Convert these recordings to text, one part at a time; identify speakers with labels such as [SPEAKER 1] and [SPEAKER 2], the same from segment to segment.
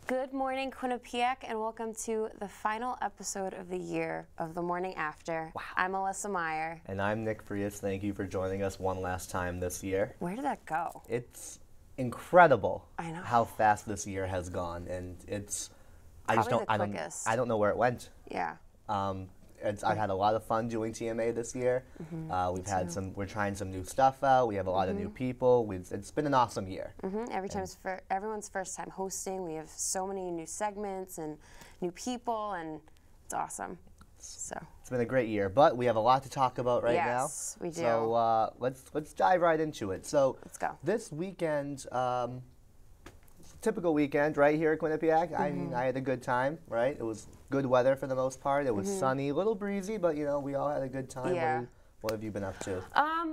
[SPEAKER 1] Good morning, Quinnipiac, and welcome to the final episode of the year of The Morning After. Wow. I'm Alyssa Meyer.
[SPEAKER 2] And I'm Nick Frias. Thank you for joining us one last time this year.
[SPEAKER 1] Where did that go?
[SPEAKER 2] It's incredible
[SPEAKER 1] I know.
[SPEAKER 2] how fast this year has gone, and it's I don't know where it went.
[SPEAKER 1] Yeah.
[SPEAKER 2] I've had a lot of fun doing TMA this year. We're trying some new stuff out. We have a lot of new people. It's been an awesome year.
[SPEAKER 1] Every time it's for everyone's first time hosting. We have so many new segments and new people, and it's awesome. So
[SPEAKER 2] it's been a great year, but we have a lot to talk about now.
[SPEAKER 1] Yes, we do.
[SPEAKER 2] So let's dive right into it. So
[SPEAKER 1] let's go.
[SPEAKER 2] This weekend. Typical weekend right here at Quinnipiac. I mean, I had a good time, right? It was good weather for the most part. It was sunny, a little breezy, but you know, we all had a good time.
[SPEAKER 1] Yeah.
[SPEAKER 2] What have you been up to?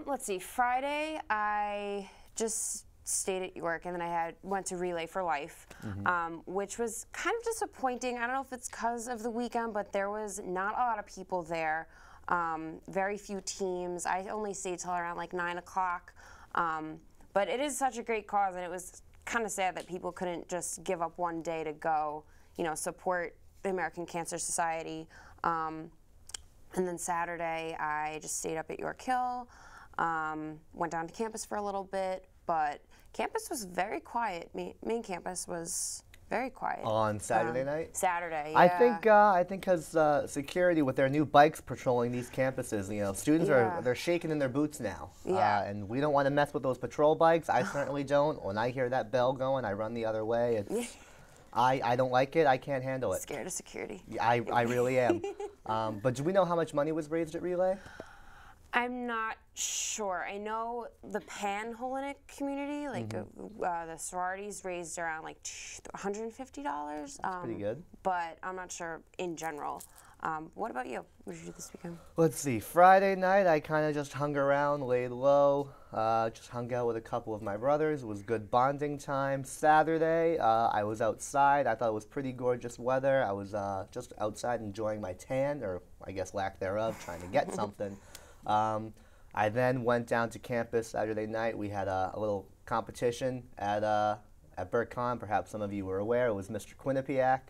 [SPEAKER 1] Let's see. Friday, I just stayed at York, and then I went to Relay for Life, which was kind of disappointing. I don't know if it's because of the weekend, but there was not a lot of people there. Very few teams. I only stayed till around like 9 o'clock. But it is such a great cause, and it was kind of sad that people couldn't just give up one day to go, you know, support the American Cancer Society. And then Saturday, I just stayed up at York Hill, went down to campus for a little bit, but campus was very quiet. Main campus was very quiet.
[SPEAKER 2] On Saturday night?
[SPEAKER 1] Saturday, yeah.
[SPEAKER 2] I think because security with their new bikes patrolling these campuses, you know, students they're shaking in their boots now.
[SPEAKER 1] Yeah.
[SPEAKER 2] And we don't want to mess with those patrol bikes. I certainly don't. When I hear that bell going, I run the other way. I don't like it. I can't handle it.
[SPEAKER 1] Scared of security.
[SPEAKER 2] I really am. But do we know how much money was raised at Relay?
[SPEAKER 1] I'm not sure. I know the Pan-Hellenic community, like the sororities, raised around like $150.
[SPEAKER 2] That's pretty good.
[SPEAKER 1] But I'm not sure in general. What about you? What did you do this weekend?
[SPEAKER 2] Let's see. Friday night, I kind of just hung around, laid low, just hung out with a couple of my brothers. It was good bonding time. Saturday, I was outside. I thought it was pretty gorgeous weather. I was just outside enjoying my tan, or I guess lack thereof, trying to get something. I then went down to campus Saturday night. We had a little competition at BurtCon. Perhaps some of you were aware. It was Mr. Quinnipiac.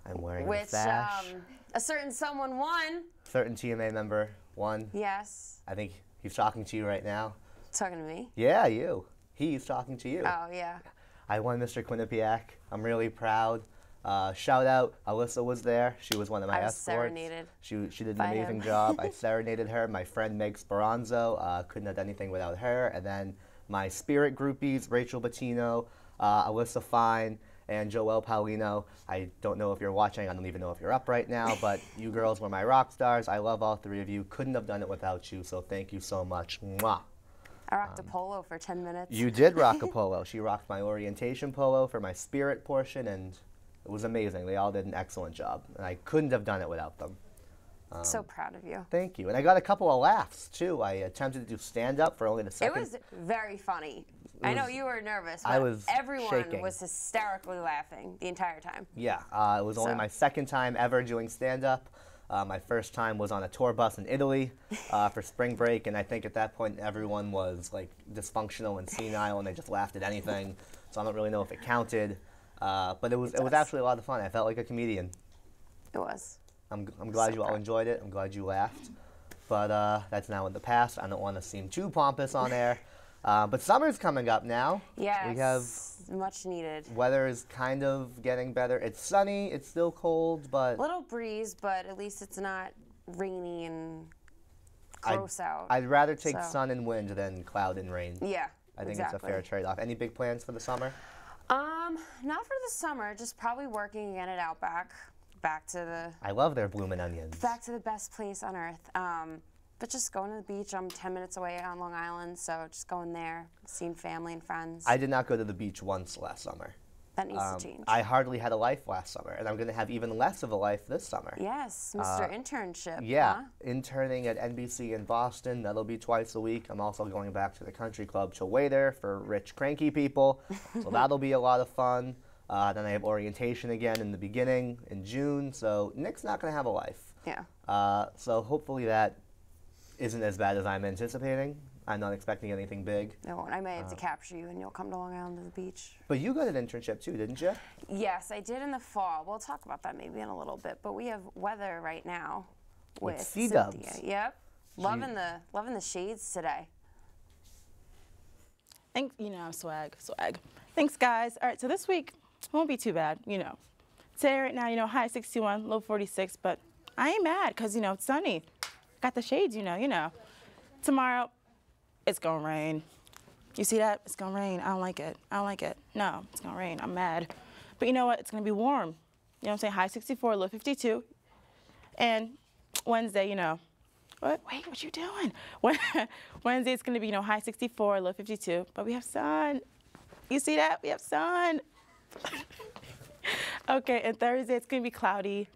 [SPEAKER 2] I'm wearing a sash.
[SPEAKER 1] A certain someone won.
[SPEAKER 2] Certain TMA member won.
[SPEAKER 1] Yes.
[SPEAKER 2] I think he's talking to you right now.
[SPEAKER 1] Talking to me?
[SPEAKER 2] Yeah, you. He's talking to you.
[SPEAKER 1] Oh, yeah.
[SPEAKER 2] I won Mr. Quinnipiac. I'm really proud. Shout out, Alyssa was there. She was one of my escorts.
[SPEAKER 1] Serenaded.
[SPEAKER 2] She did an amazing job. I serenaded her. My friend Meg Speranzo, couldn't have done anything without her. And then my spirit groupies, Rachel Bettino, Alyssa Fine, and Joelle Paulino. I don't know if you're watching. I don't even know if you're up right now, but you girls were my rock stars. I love all three of you. Couldn't have done it without you, so thank you so much. Mwah.
[SPEAKER 1] I rocked a polo for 10 minutes.
[SPEAKER 2] You did rock a polo. She rocked my orientation polo for my spirit portion, and it was amazing. They all did an excellent job, and I couldn't have done it without them.
[SPEAKER 1] So proud of you.
[SPEAKER 2] Thank you. And I got a couple of laughs, too. I attempted to do stand-up for only the second.
[SPEAKER 1] It was very funny. I know you were nervous, but everyone
[SPEAKER 2] shaking.
[SPEAKER 1] was hysterically laughing the entire time.
[SPEAKER 2] Yeah. It was only my second time ever doing stand-up. My first time was on a tour bus in Italy for spring break, and I think at that point everyone was like dysfunctional and senile, and they just laughed at anything. So I don't really know if it counted. But it was actually a lot of fun. I felt like a comedian.
[SPEAKER 1] It was.
[SPEAKER 2] I'm glad you all enjoyed it. I'm glad you laughed. But that's now in the past. I don't want to seem too pompous on air. But summer's coming up now.
[SPEAKER 1] Yes.
[SPEAKER 2] We have
[SPEAKER 1] much needed.
[SPEAKER 2] Weather is kind of getting better. It's sunny. It's still cold, but
[SPEAKER 1] little breeze. But at least it's not rainy and gross out.
[SPEAKER 2] I'd rather take sun and wind than cloud and rain.
[SPEAKER 1] Yeah.
[SPEAKER 2] I think it's a fair trade-off. Any big plans for the summer?
[SPEAKER 1] Not for the summer, just probably working again at Outback. Back to the...
[SPEAKER 2] I love their bloomin' onions.
[SPEAKER 1] Back to the best place on earth. But just going to the beach. I'm 10 minutes away on Long Island, so just going there, seeing family and friends.
[SPEAKER 2] I did not go to the beach once last summer.
[SPEAKER 1] That needs to change.
[SPEAKER 2] I hardly had a life last summer, and I'm going to have even less of a life this summer.
[SPEAKER 1] Yes, Mr. Internship.
[SPEAKER 2] Yeah,
[SPEAKER 1] huh?
[SPEAKER 2] Interning at NBC in Boston. That'll be twice a week. I'm also going back to the country club to waiter for rich, cranky people, so that'll be a lot of fun. Then I have orientation again in the beginning in June, so Nick's not going to have a life.
[SPEAKER 1] Yeah.
[SPEAKER 2] So hopefully that isn't as bad as I'm anticipating. I'm not expecting anything big.
[SPEAKER 1] No, I may have to capture you and you'll come to Long Island to the beach.
[SPEAKER 2] But you got an internship too, didn't you?
[SPEAKER 1] Yes, I did in the fall. We'll talk about that maybe in a little bit. But we have weather right now with
[SPEAKER 2] C-dubs.
[SPEAKER 1] Cynthia. Yep. Loving the shades today.
[SPEAKER 3] Thanks, swag. Thanks, guys. All right, so this week won't be too bad, Today, right now, high 61, low 46, but I ain't mad because, it's sunny. Got the shades, Tomorrow, it's gonna rain. You see that? It's gonna rain. I don't like it. No, it's gonna rain. I'm mad. But you know what? It's gonna be warm. You know what I'm saying? High 64, low 52. And Wednesday, what? Wait, what you doing? Wednesday, it's gonna be, high 64, low 52, but we have sun. You see that? We have sun. Okay, and Thursday, it's gonna be cloudy,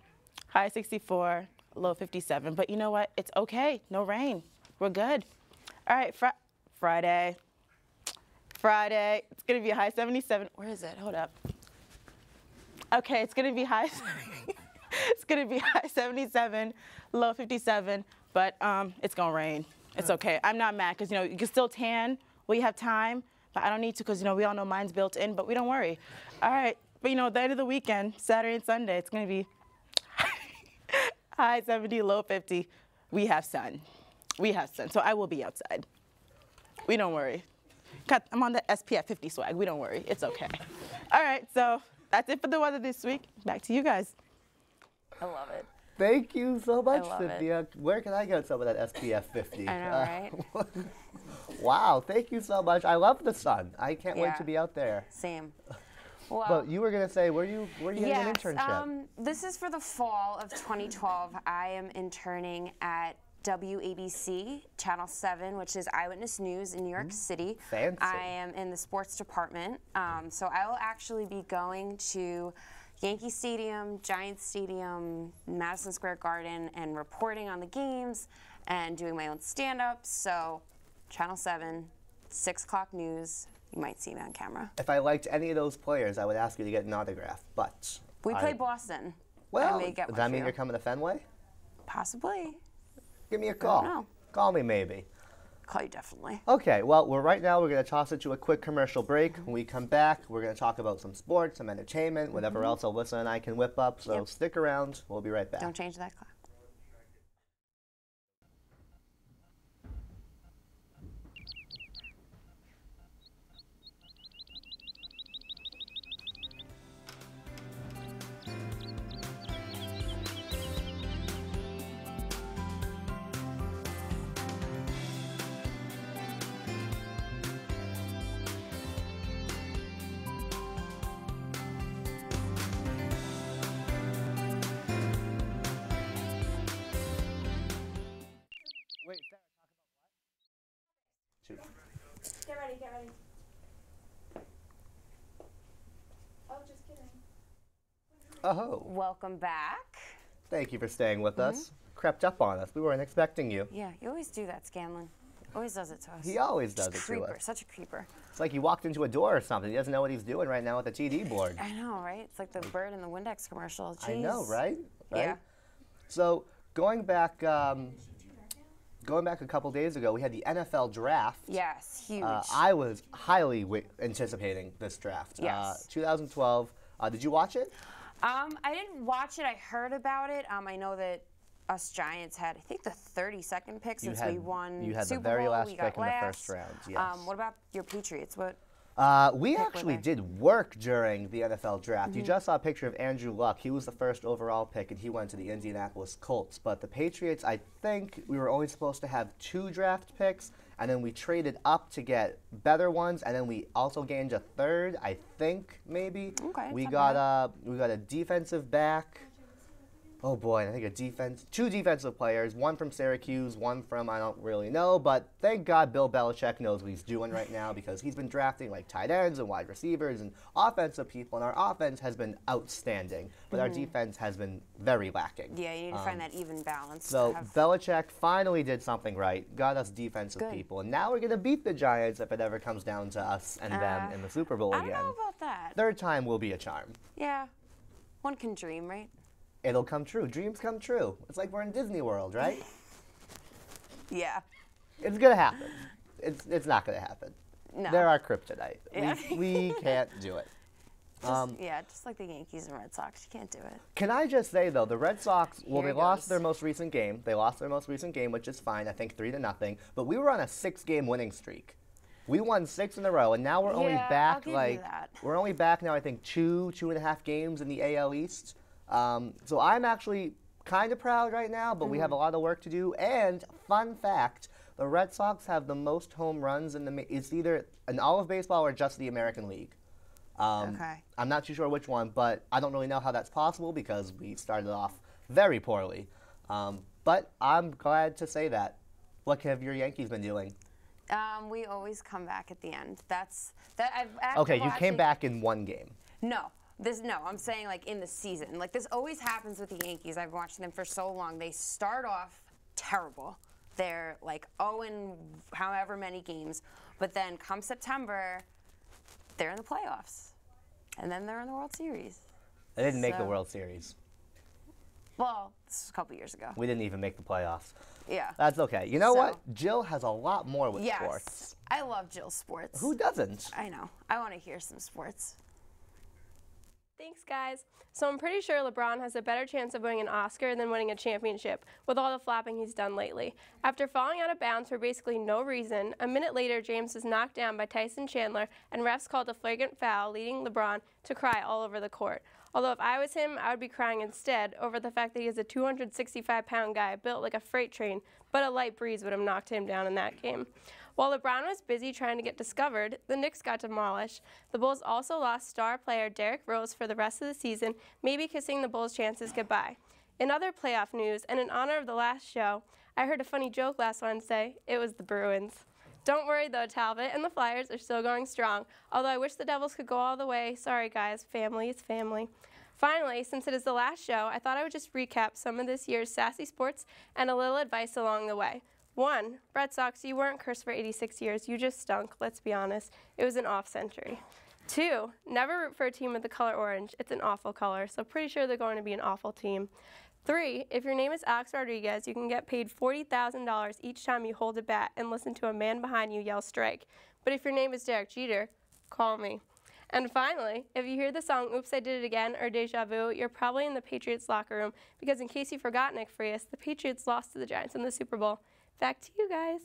[SPEAKER 3] high 64, low 57. But you know what? It's okay. No rain. We're good. All right, Friday. It's gonna be a high 77. Where is it? Hold up. Okay, it's gonna be high. It's gonna be high 77, low 57. But it's gonna rain. It's okay. I'm not mad because you can still tan. We have time, but I don't need to because we all know mine's built in. But we don't worry. All right. But the end of the weekend, Saturday and Sunday, it's gonna be high 70, low 50. We have sun. So I will be outside. We don't worry. I'm on the SPF 50 swag. We don't worry. It's okay. All right. So that's it for the weather this week. Back to you guys.
[SPEAKER 1] I love it.
[SPEAKER 2] Thank you so much,
[SPEAKER 1] I love
[SPEAKER 2] Cynthia. Where can I get some of that SPF 50?
[SPEAKER 1] I know, right?
[SPEAKER 2] Wow, thank you so much. I love the sun. I can't wait to be out there.
[SPEAKER 1] Same. Well,
[SPEAKER 2] but you were going to say, were you getting an internship?
[SPEAKER 1] This is for the fall of 2012. I am interning at WABC, Channel 7, which is Eyewitness News in New York City.
[SPEAKER 2] Fancy.
[SPEAKER 1] I am in the sports department. So I will actually be going to Yankee Stadium, Giants Stadium, Madison Square Garden, and reporting on the games and doing my own stand-ups. So Channel 7, 6 o'clock news. You might see me on camera.
[SPEAKER 2] If I liked any of those players, I would ask you to get an autograph, but...
[SPEAKER 1] We play Boston.
[SPEAKER 2] Well, does that mean you're coming to Fenway?
[SPEAKER 1] Possibly.
[SPEAKER 2] Give me a call.
[SPEAKER 1] I don't know.
[SPEAKER 2] Call me, maybe.
[SPEAKER 1] Call you definitely.
[SPEAKER 2] Okay, well, right now we're going to toss it to a quick commercial break. When we come back, we're going to talk about some sports, some entertainment, whatever else Alyssa and I can whip up. So stick around. We'll be right back.
[SPEAKER 1] Don't change that clock.
[SPEAKER 2] Wait, Sarah, talk about what?
[SPEAKER 3] Get ready. Oh, just kidding.
[SPEAKER 2] Oh.
[SPEAKER 1] Welcome back.
[SPEAKER 2] Thank you for staying with us. Crept up on us. We weren't expecting you.
[SPEAKER 1] Yeah, you always do that, Scanlon. Always does it to us.
[SPEAKER 2] He always does
[SPEAKER 1] Just
[SPEAKER 2] it to
[SPEAKER 1] creeper,
[SPEAKER 2] us.
[SPEAKER 1] such a creeper.
[SPEAKER 2] It's like he walked into a door or something. He doesn't know what he's doing right now with the TD board.
[SPEAKER 1] I know, right? It's like the bird in the Windex commercial. Jeez.
[SPEAKER 2] I know, right?
[SPEAKER 1] Yeah.
[SPEAKER 2] So going back a couple days ago, we had the NFL draft.
[SPEAKER 1] Yes, huge.
[SPEAKER 2] I was highly anticipating this draft.
[SPEAKER 1] Yes.
[SPEAKER 2] 2012. Did you watch it?
[SPEAKER 1] I didn't watch it. I heard about it. I know that us Giants had, I think, the 32nd pick since we won
[SPEAKER 2] You had
[SPEAKER 1] Super
[SPEAKER 2] the very
[SPEAKER 1] Bowl.
[SPEAKER 2] last
[SPEAKER 1] We
[SPEAKER 2] pick
[SPEAKER 1] got
[SPEAKER 2] in the
[SPEAKER 1] last.
[SPEAKER 2] first round. Yes.
[SPEAKER 1] What about your Patriots? What?
[SPEAKER 2] We actually did work during the NFL draft. You just saw a picture of Andrew Luck. He was the first overall pick, and he went to the Indianapolis Colts. But the Patriots, I think we were only supposed to have 2 draft picks, and then we traded up to get better ones, and then we also gained a third, I think, maybe.
[SPEAKER 1] Okay.
[SPEAKER 2] We got a defensive back. Oh boy, I think 2 defensive players, one from Syracuse, one from I don't really know, but thank God Bill Belichick knows what he's doing right now because he's been drafting like tight ends and wide receivers and offensive people, and our offense has been outstanding, but our defense has been very lacking.
[SPEAKER 1] Yeah, you need to find that even balance.
[SPEAKER 2] So Belichick finally did something right, got us defensive people, and now we're going to beat the Giants if it ever comes down to us and them in the Super Bowl again.
[SPEAKER 1] I don't know about that.
[SPEAKER 2] Third time will be a charm.
[SPEAKER 1] Yeah, one can dream, right?
[SPEAKER 2] It'll come true. Dreams come true. It's like we're in Disney World, right?
[SPEAKER 1] Yeah.
[SPEAKER 2] It's going to happen. it's not going to happen.
[SPEAKER 1] No.
[SPEAKER 2] They're our kryptonite.
[SPEAKER 1] Yeah.
[SPEAKER 2] We can't do it.
[SPEAKER 1] Just like the Yankees and Red Sox, you can't do it.
[SPEAKER 2] Can I just say, though, the Red Sox, well,
[SPEAKER 1] Here
[SPEAKER 2] they
[SPEAKER 1] it
[SPEAKER 2] lost
[SPEAKER 1] goes.
[SPEAKER 2] their most recent game. They lost their most recent game, which is fine, I think 3-0. But we were on a 6-game winning streak. We won 6 in a row, and now we're only
[SPEAKER 1] Yeah,
[SPEAKER 2] back,
[SPEAKER 1] I'll give you that.
[SPEAKER 2] we're only back now, I think, 2.5 games in the AL East. So I'm actually kind of proud right now, but we have a lot of work to do. And fun fact, the Red Sox have the most home runs it's either in all of baseball or just the American League.
[SPEAKER 1] Okay.
[SPEAKER 2] I'm not too sure which one, but I don't really know how that's possible because we started off very poorly. But I'm glad to say that. What have your Yankees been doing?
[SPEAKER 1] We always come back at the end. I've
[SPEAKER 2] Okay, you came back in one game.
[SPEAKER 1] No, I'm saying like in the season. Like this always happens with the Yankees. I've watched them for so long. They start off terrible. They're like 0 in however many games, but then come September, they're in the playoffs, and then they're in the World Series.
[SPEAKER 2] They didn't make the
[SPEAKER 1] So-
[SPEAKER 2] World Series.
[SPEAKER 1] Well, this was a couple years ago.
[SPEAKER 2] We didn't even make the playoffs.
[SPEAKER 1] Yeah.
[SPEAKER 2] That's okay. You know
[SPEAKER 1] So-
[SPEAKER 2] what? Jill has a lot more with
[SPEAKER 1] Yes.
[SPEAKER 2] sports.
[SPEAKER 1] I love Jill sports.
[SPEAKER 2] Who doesn't?
[SPEAKER 1] I know. I want to hear some sports.
[SPEAKER 4] Thanks, guys. So I'm pretty sure LeBron has a better chance of winning an Oscar than winning a championship with all the flapping he's done lately. After falling out of bounds for basically no reason, a minute later James was knocked down by Tyson Chandler and refs called a flagrant foul, leading LeBron to cry all over the court. Although if I was him, I would be crying instead over the fact that he is a 265-pound guy built like a freight train, but a light breeze would have knocked him down in that game. While LeBron was busy trying to get discovered, the Knicks got demolished. The Bulls also lost star player Derrick Rose for the rest of the season, maybe kissing the Bulls' chances goodbye. In other playoff news, and in honor of the last show, I heard a funny joke last Wednesday. It was the Bruins. Don't worry though, Talbot and the Flyers are still going strong, although I wish the Devils could go all the way. Sorry guys, family is family. Finally, since it is the last show, I thought I would just recap some of this year's sassy sports and a little advice along the way. 1, Red Sox, you weren't cursed for 86 years. You just stunk, let's be honest. It was an off century. 2, never root for a team with the color orange. It's an awful color, so pretty sure they're going to be an awful team. 3, if your name is Alex Rodriguez, you can get paid $40,000 each time you hold a bat and listen to a man behind you yell strike. But if your name is Derek Jeter, call me. And finally, if you hear the song Oops, I Did It Again or Deja Vu, you're probably in the Patriots locker room because in case you forgot, Nick Frias, the Patriots lost to the Giants in the Super Bowl. Back to you guys.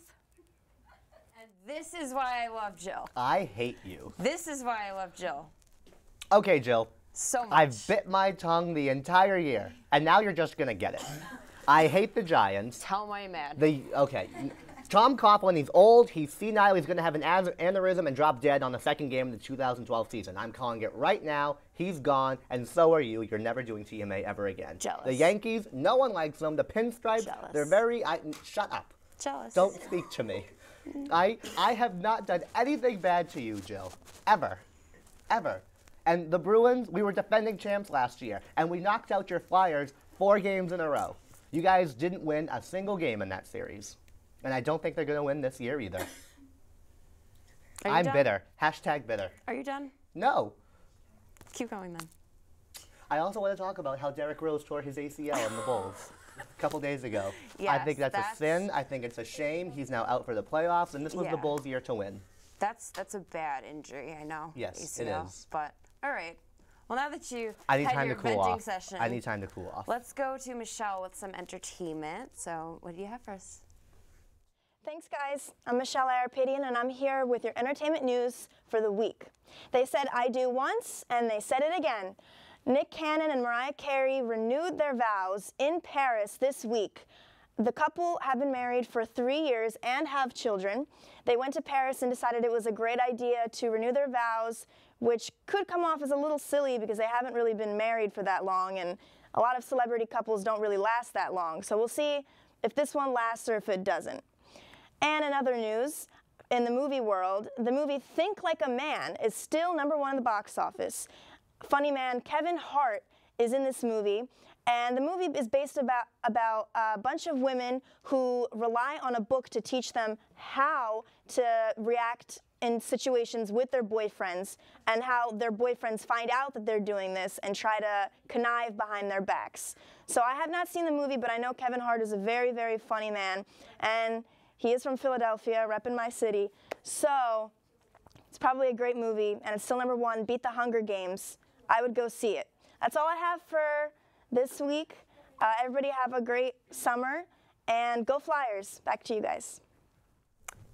[SPEAKER 1] And this is why I love Jill.
[SPEAKER 2] I hate you.
[SPEAKER 1] This is why I love Jill
[SPEAKER 2] Okay, Jill.
[SPEAKER 1] so much.
[SPEAKER 2] I've bit my tongue the entire year, and now you're just going to get it. I hate the Giants.
[SPEAKER 1] Tell why I'm mad.
[SPEAKER 2] Okay. Tom Coughlin, he's old, he's senile, he's going to have an aneurysm and drop dead on the second game of the 2012 season. I'm calling it right now. He's gone, and so are you. You're never doing TMA ever again.
[SPEAKER 1] Jealous.
[SPEAKER 2] The Yankees, no one likes them. The Pinstripes,
[SPEAKER 1] Jealous.
[SPEAKER 2] they're very... shut up.
[SPEAKER 1] Jealous.
[SPEAKER 2] Don't speak to me. I have not done anything bad to you, Jill. Ever. Ever. And the Bruins, we were defending champs last year, and we knocked out your Flyers 4 games in a row. You guys didn't win a single game in that series. And I don't think they're going to win this year either.
[SPEAKER 1] Are you
[SPEAKER 2] I'm
[SPEAKER 1] done?
[SPEAKER 2] bitter. Hashtag bitter.
[SPEAKER 1] Are you done?
[SPEAKER 2] No.
[SPEAKER 1] Keep going then.
[SPEAKER 2] I also want to talk about how Derrick Rose tore his ACL in the Bulls a couple days ago. I
[SPEAKER 1] Yes,
[SPEAKER 2] think that's a
[SPEAKER 1] that's-
[SPEAKER 2] sin. I think it's a shame. He's now out for the playoffs, and this was the
[SPEAKER 1] Yeah.
[SPEAKER 2] Bulls' year to win.
[SPEAKER 1] That's a bad injury, I know.
[SPEAKER 2] Yes, it
[SPEAKER 1] ACL,
[SPEAKER 2] is.
[SPEAKER 1] But all right. Well, now that you
[SPEAKER 2] I need
[SPEAKER 1] had
[SPEAKER 2] time
[SPEAKER 1] your
[SPEAKER 2] to cool
[SPEAKER 1] venting
[SPEAKER 2] off.
[SPEAKER 1] session,
[SPEAKER 2] I need time to cool off.
[SPEAKER 1] let's go to Michelle with some entertainment. So, what do you have for us?
[SPEAKER 5] Thanks, guys. I'm Michelle AYRAPETYAN, and I'm here with your entertainment news for the week. They said I do once, and they said it again. Nick Cannon and Mariah Carey renewed their vows in Paris this week. The couple have been married for 3 years and have children. They went to Paris and decided it was a great idea to renew their vows, which could come off as a little silly because they haven't really been married for that long, and a lot of celebrity couples don't really last that long. So we'll see if this one lasts or if it doesn't. And in other news, in the movie world, the movie Think Like a Man is still #1 in the box office. Funny man Kevin Hart is in this movie, and the movie is based about a bunch of women who rely on a book to teach them how to react in situations with their boyfriends and how their boyfriends find out that they're doing this and try to connive behind their backs. So I have not seen the movie, but I know Kevin Hart is a very, very funny man, and He is from Philadelphia, repping my city. So it's probably a great movie, and it's still #1, beat The Hunger Games. I would go see it. That's all I have for this week. Everybody have a great summer, and go Flyers. Back to you guys.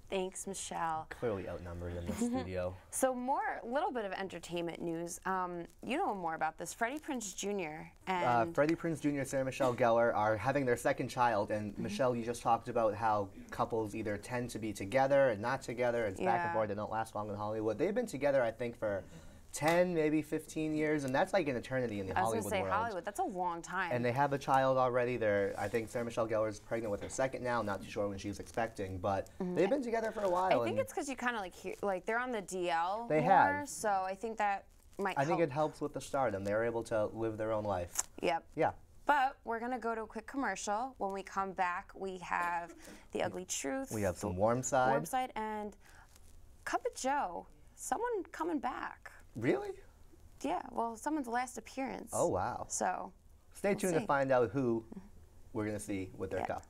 [SPEAKER 1] Thanks, Michelle.
[SPEAKER 2] Clearly outnumbered in the studio.
[SPEAKER 1] So a little bit of entertainment news. You know more about this. Freddie Prinze Jr. and
[SPEAKER 2] Freddie Prinze Jr. and Sarah Michelle Gellar are having their second child, and Michelle, you just talked about how couples either tend to be together and not together. It's back and forth. They don't last long in Hollywood. They've been together, I think, for 10, maybe 15 years, and that's like an eternity in the Hollywood world.
[SPEAKER 1] I was going to say, Hollywood, that's a long time.
[SPEAKER 2] And they have a child already. I think Sarah Michelle Gellar is pregnant with her second now. Not too sure when she's expecting, but they've been together for a while.
[SPEAKER 1] I think it's because you kind of like they're on the DL
[SPEAKER 2] they
[SPEAKER 1] more,
[SPEAKER 2] have.
[SPEAKER 1] so I think that might help.
[SPEAKER 2] I think it helps with the stardom. They're able to live their own life.
[SPEAKER 1] Yep.
[SPEAKER 2] Yeah.
[SPEAKER 1] But we're going to go to a quick commercial. When we come back, we have The Ugly Truth.
[SPEAKER 2] We have some Warm Side.
[SPEAKER 1] Warm Side and Cup of Joe. Someone coming back.
[SPEAKER 2] Really?
[SPEAKER 1] Yeah, well, someone's last appearance.
[SPEAKER 2] Oh, wow.
[SPEAKER 1] So
[SPEAKER 2] stay tuned to find out who we're going to see with their cup.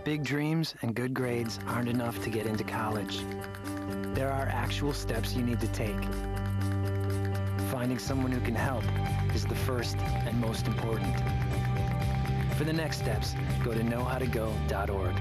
[SPEAKER 6] Big dreams and good grades aren't enough to get into college. There are actual steps you need to take. Finding someone who can help is the first and most important. For the next steps, go to knowhowtogo.org.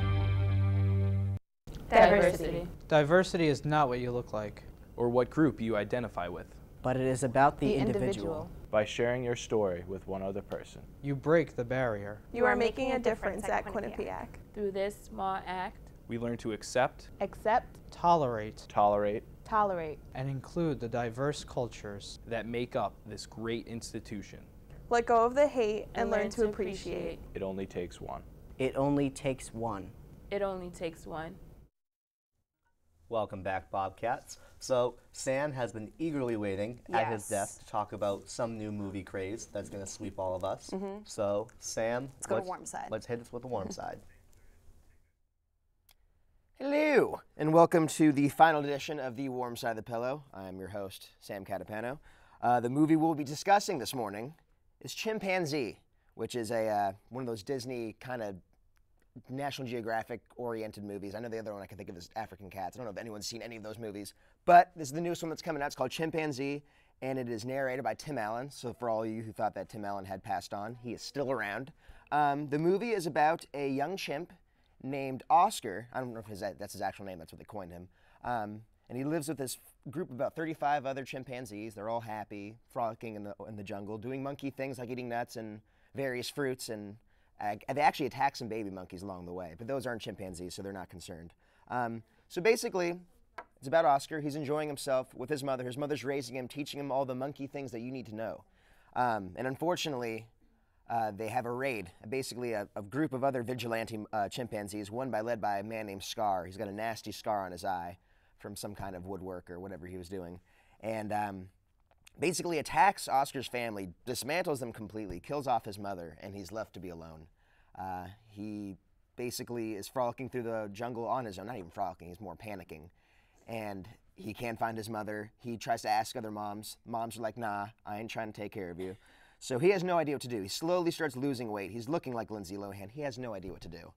[SPEAKER 7] Diversity.
[SPEAKER 8] Diversity is not what you look like,
[SPEAKER 9] or what group you identify with.
[SPEAKER 7] But it is about the individual.
[SPEAKER 9] By sharing your story with one other person.
[SPEAKER 8] You break the barrier.
[SPEAKER 10] You are making a difference at Quinnipiac.
[SPEAKER 11] Through this small act,
[SPEAKER 9] we learn to accept,
[SPEAKER 8] tolerate,
[SPEAKER 11] tolerate,
[SPEAKER 8] and include the diverse cultures
[SPEAKER 9] that make up this great institution.
[SPEAKER 10] Let go of the hate and learn to appreciate.
[SPEAKER 9] It only takes one.
[SPEAKER 7] It only takes one.
[SPEAKER 11] It only takes one.
[SPEAKER 2] Welcome back, Bobcats. So Sam has been eagerly waiting at his desk to talk about some new movie craze that's going to sweep all of us. So Sam,
[SPEAKER 1] let's go to Warm Side.
[SPEAKER 2] Let's hit us with the Warm Side.
[SPEAKER 12] Hello, and welcome to the final edition of the Warm Side of the Pillow. I'm your host, Sam CATAPANO. The movie we'll be discussing this morning is Chimpanzee, which is one of those Disney kind of National Geographic-oriented movies. I know the other one I can think of is African Cats. I don't know if anyone's seen any of those movies, but this is the newest one that's coming out. It's called Chimpanzee, and it is narrated by Tim Allen. So for all of you who thought that Tim Allen had passed on, he is still around. The movie is about a young chimp named Oscar. I don't know if that's his actual name. That's what they coined him. And he lives with this group of about 35 other chimpanzees. They're all happy, frolicking in the jungle, doing monkey things like eating nuts and various fruits, and they actually attack some baby monkeys along the way, but those aren't chimpanzees, so they're not concerned. So basically, it's about Oscar. He's enjoying himself with his mother. His mother's raising him, teaching him all the monkey things that you need to know. And unfortunately, they have a raid, basically a group of other vigilante chimpanzees, led by a man named Scar. He's got a nasty scar on his eye from some kind of woodwork or whatever he was doing. And basically attacks Oscar's family, dismantles them completely, kills off his mother, and he's left to be alone. He basically is frolicking through the jungle on his own. Not even frolicking, he's more panicking. And he can't find his mother. He tries to ask other moms. Moms are like, nah, I ain't trying to take care of you. So he has no idea what to do. He slowly starts losing weight. He's looking like Lindsay Lohan. He has no idea what to do.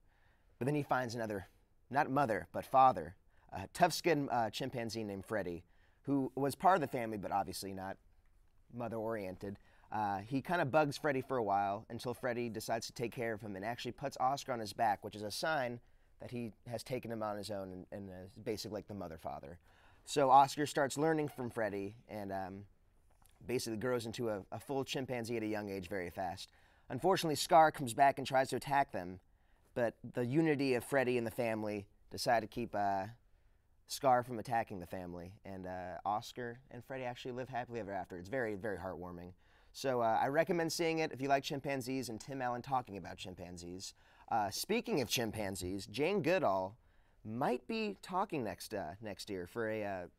[SPEAKER 12] But then he finds another, not mother, but father, a tough-skinned chimpanzee named Freddie, who was part of the family, but obviously not mother-oriented. He kind of bugs Freddie for a while until Freddie decides to take care of him and actually puts Oscar on his back, which is a sign that he has taken him on his own and is basically like the mother-father. So Oscar starts learning from Freddie and basically grows into a full chimpanzee at a young age very fast. Unfortunately, Scar comes back and tries to attack them, but the unity of Freddie and the family decide to keep Scar from attacking the family, and Oscar and Freddie actually live happily ever after. It's very, very heartwarming. So I recommend seeing it if you like chimpanzees and Tim Allen talking about chimpanzees. Speaking of chimpanzees, Jane Goodall might be talking next year for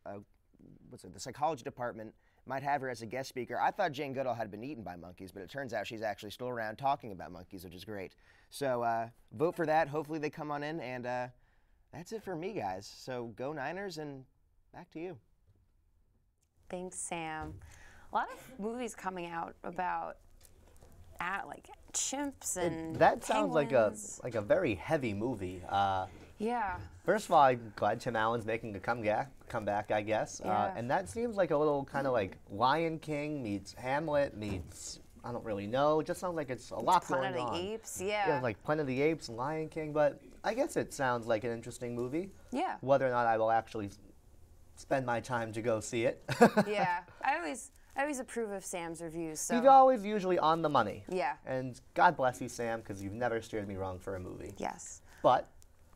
[SPEAKER 12] the psychology department. Might have her as a guest speaker. I thought Jane Goodall had been eaten by monkeys, but it turns out she's actually still around talking about monkeys, which is great. So vote for that. Hopefully they come on in and that's it for me, guys. So go Niners, and back to you.
[SPEAKER 1] Thanks, Sam. A lot of movies coming out about like chimps and
[SPEAKER 2] that sounds
[SPEAKER 1] penguins.
[SPEAKER 2] like a very heavy movie.
[SPEAKER 1] Yeah.
[SPEAKER 2] First of all, I'm glad Tim Allen's making a comeback, I guess.
[SPEAKER 1] Yeah.
[SPEAKER 2] And that seems like a little kind of like Lion King meets Hamlet meets, I don't really know. It just sounds like it's a lot going on.
[SPEAKER 1] Planet of the Apes, yeah.
[SPEAKER 2] Yeah, like Planet of the Apes and Lion King, but I guess it sounds like an interesting movie.
[SPEAKER 1] Yeah.
[SPEAKER 2] Whether or not I will actually spend my time to go see it.
[SPEAKER 1] Yeah. I always approve of Sam's reviews. So.
[SPEAKER 2] He's always usually on the money.
[SPEAKER 1] Yeah.
[SPEAKER 2] And God bless you, Sam, because you've never steered me wrong for a movie.
[SPEAKER 1] Yes.
[SPEAKER 2] But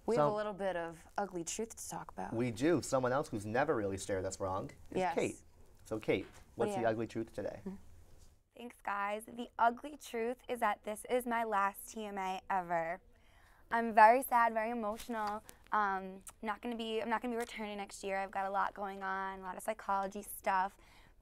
[SPEAKER 1] we have a little bit of ugly truth to talk about.
[SPEAKER 2] We do. Someone else who's never really steered us wrong is Kate. So Kate, what's the ugly truth today?
[SPEAKER 13] Thanks, guys. The ugly truth is that this is my last TMA ever. I'm very sad, very emotional. I'm not gonna be returning next year. I've got a lot going on, a lot of psychology stuff.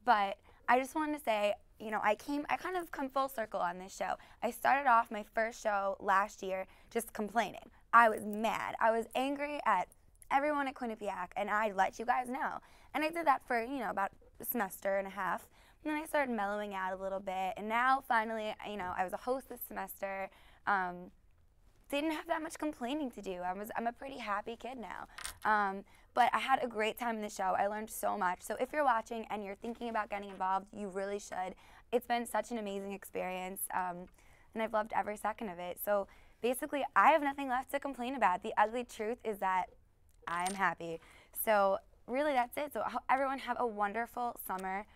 [SPEAKER 13] But I just wanted to say, you know, I kind of come full circle on this show. I started off my first show last year just complaining. I was mad. I was angry at everyone at Quinnipiac, and I let you guys know. And I did that for, you know, about a semester and a half. And then I started mellowing out a little bit. And now, finally, you know, I was a host this semester. Didn't have that much complaining to do. I'm a pretty happy kid now. But I had a great time in the show. I learned so much. So if you're watching and you're thinking about getting involved, you really should. It's been such an amazing experience, and I've loved every second of it. So basically, I have nothing left to complain about. The ugly truth is that I am happy. So really, that's it. So everyone have a wonderful summer.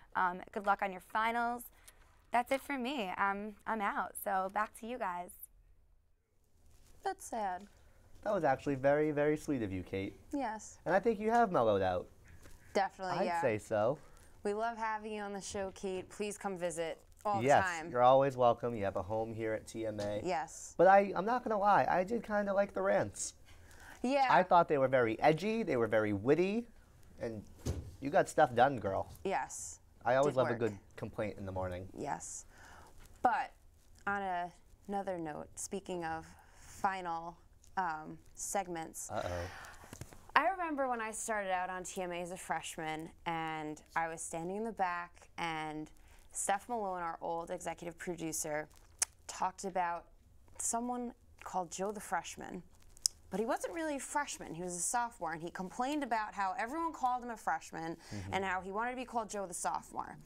[SPEAKER 13] Good luck on your finals. That's it for me. I'm out. So back to you guys.
[SPEAKER 1] That's sad.
[SPEAKER 2] That was actually very, very sweet of you, Kate.
[SPEAKER 1] Yes.
[SPEAKER 2] And I think you have mellowed out.
[SPEAKER 1] Definitely, yeah.
[SPEAKER 2] I'd say so.
[SPEAKER 1] We love having you on the show, Kate. Please come visit all the
[SPEAKER 2] Yes,
[SPEAKER 1] time.
[SPEAKER 2] you're always welcome. You have a home here at TMA.
[SPEAKER 1] Yes.
[SPEAKER 2] But I'm not going to lie. I did kind of like the rants.
[SPEAKER 1] Yeah.
[SPEAKER 2] I thought they were very edgy. They were very witty. And you got stuff done, girl.
[SPEAKER 1] Yes.
[SPEAKER 2] I always love a
[SPEAKER 1] work.
[SPEAKER 2] good complaint in the morning.
[SPEAKER 1] Yes. But on another note, speaking of final segments. I remember when I started out on TMA as a freshman, and I was standing in the back, and Steph Malone, our old executive producer, talked about someone called Joe the Freshman. But he wasn't really a freshman, he was a sophomore, and he complained about how everyone called him a freshman and how he wanted to be called Joe the Sophomore.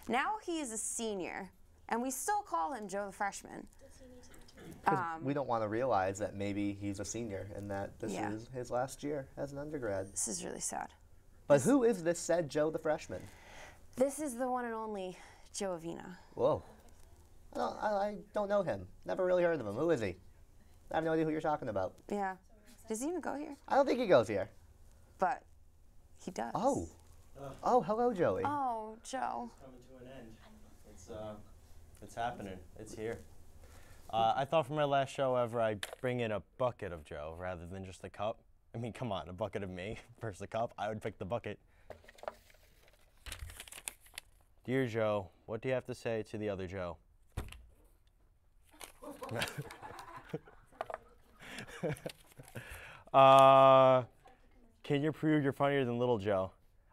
[SPEAKER 1] Now he is a senior, and we still call him Joe the Freshman.
[SPEAKER 2] We don't want to realize that maybe he's a senior and that this is his last year as an undergrad.
[SPEAKER 1] This is really sad.
[SPEAKER 2] But who is this said Joe the Freshman?
[SPEAKER 1] This is the one and only Joe Avina.
[SPEAKER 2] Whoa. I don't know him. Never really heard of him. Who is he? I have no idea who you're talking about.
[SPEAKER 1] Yeah. Does he even go here?
[SPEAKER 2] I don't think he goes here.
[SPEAKER 1] But he does.
[SPEAKER 2] Oh. Oh, hello, Joey.
[SPEAKER 1] Oh, Joe.
[SPEAKER 14] Coming to an end. It's happening. It's here. I thought for my last show ever, I'd bring in a bucket of Joe rather than just a cup. I mean, come on, a bucket of me versus a cup. I would pick the bucket. Dear Joe, what do you have to say to the other Joe? Can you prove you're funnier than Little Joe?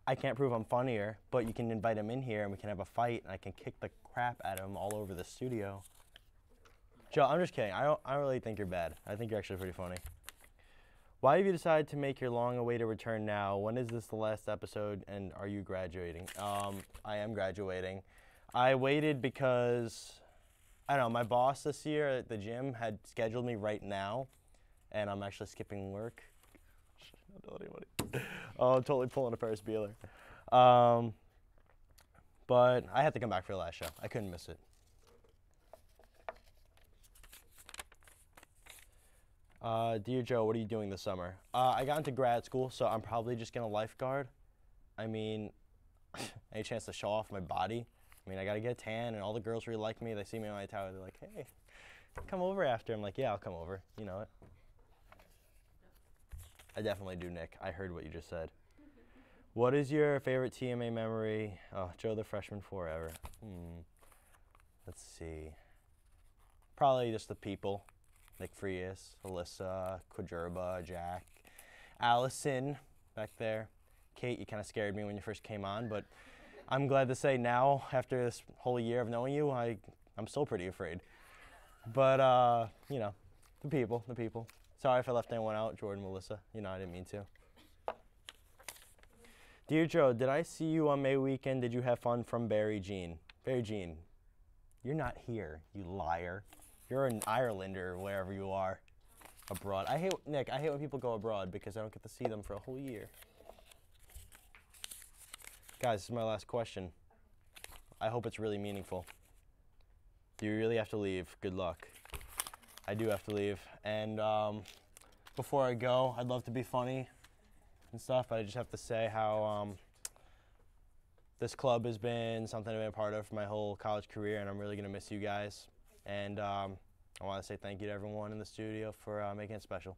[SPEAKER 14] I can't prove I'm funnier, but you can invite him in here and we can have a fight and I can kick the crap out of him all over the studio. Joe, I'm just kidding. I don't really think you're bad. I think you're actually pretty funny. Why have you decided to make your long-awaited return now? When is this the last episode, and are you graduating? I am graduating. I waited because, I don't know, my boss this year at the gym had scheduled me right now, and I'm actually skipping work. Don't tell anybody. Oh, I'm totally pulling a Ferris Bueller. But I had to come back for the last show. I couldn't miss it. Dear Joe, what are you doing this summer? I got into grad school, so I'm probably just gonna lifeguard. I mean, any chance to show off my body? I mean, I gotta get a tan, and all the girls really like me. They see me on my tower, they're like, hey, come over after. I'm like, yeah, I'll come over. You know it. I definitely do, Nick. I heard what you just said. What is your favorite TMA memory? Oh, Joe the Freshman forever. Let's see. Probably just the people. Like Frias, Alyssa, Quadurba, Jack. Allison back there. Kate, you kind of scared me when you first came on, but I'm glad to say now, after this whole year of knowing you, I'm still pretty afraid. But, you know, the people. Sorry if I left anyone out, Jordan, Melissa. You know, I didn't mean to. Dear Joe, did I see you on May weekend? Did you have fun? From Barry Jean. Barry Jean, you're not here, you liar. You're in Ireland or wherever you are, abroad. Nick, I hate when people go abroad because I don't get to see them for a whole year. Guys, this is my last question. I hope it's really meaningful. Do you really have to leave? Good luck. I do have to leave. And before I go, I'd love to be funny and stuff, but I just have to say how this club has been something I've been a part of for my whole college career, and I'm really going to miss you guys. And I want to say thank you to everyone in the studio for making it special.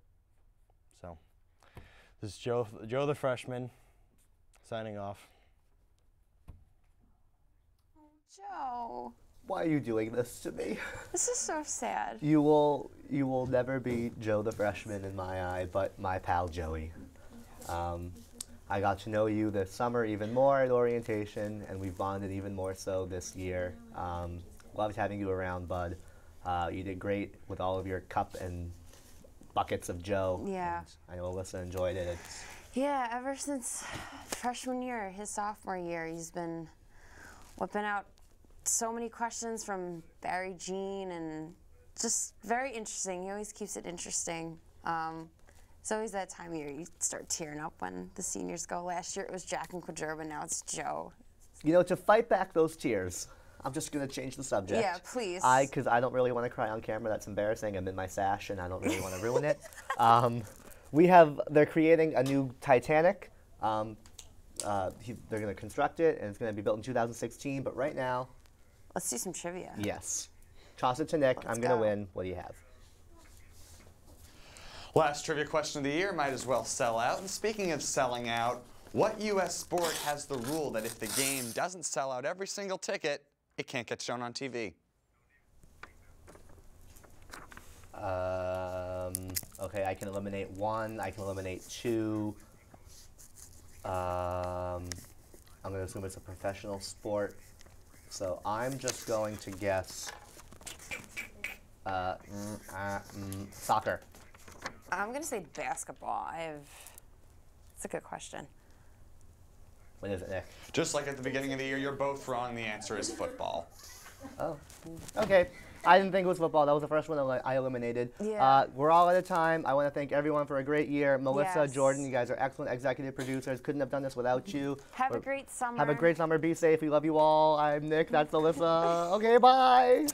[SPEAKER 14] So, this is Joe the freshman, signing off.
[SPEAKER 1] Joe.
[SPEAKER 2] Why are you doing this to me?
[SPEAKER 1] This is so sad.
[SPEAKER 2] You will never be Joe the freshman in my eye, but my pal Joey. I got to know you this summer even more at orientation, and we've bonded even more so this year. Loved having you around, bud. You did great with all of your cup and buckets of Joe.
[SPEAKER 1] Yeah.
[SPEAKER 2] I know Alyssa enjoyed it.
[SPEAKER 1] Yeah, ever since freshman year, his sophomore year, he's been whipping out so many questions from Barry Jean, and just very interesting. He always keeps it interesting. It's always that time of year you start tearing up when the seniors go. Last year it was Jack and Quadruba, now it's Joe.
[SPEAKER 2] You know, to fight back those tears, I'm just going to change the subject.
[SPEAKER 1] Yeah, please.
[SPEAKER 2] Because I don't really want to cry on camera. That's embarrassing. I'm in my sash, and I don't really want to ruin it. They're creating a new Titanic. They're going to construct it, and it's going to be built in 2016. But right now...
[SPEAKER 1] Let's do some trivia.
[SPEAKER 2] Yes. Toss it to Nick. I'm going to win. What do you have?
[SPEAKER 15] Last trivia question of the year, might as well sell out. And speaking of selling out, what U.S. sport has the rule that if the game doesn't sell out every single ticket, it can't get shown on TV?
[SPEAKER 2] Okay, I can eliminate one. I can eliminate two. I'm going to assume it's a professional sport. So I'm just going to guess soccer.
[SPEAKER 1] I'm going to say basketball. It's a good question.
[SPEAKER 2] What is it, Nick?
[SPEAKER 15] Just like at the beginning of the year, you're both wrong. The answer is football.
[SPEAKER 2] Oh, okay. I didn't think it was football. That was the first one that I eliminated.
[SPEAKER 1] Yeah.
[SPEAKER 2] We're all out of time. I want to thank everyone for a great year. Melissa,
[SPEAKER 1] Yes.
[SPEAKER 2] Jordan, you guys are excellent executive producers. Couldn't have done this without you.
[SPEAKER 1] Have a great summer.
[SPEAKER 2] Have a great summer. Be safe. We love you all. I'm Nick. That's Alyssa. Okay, bye.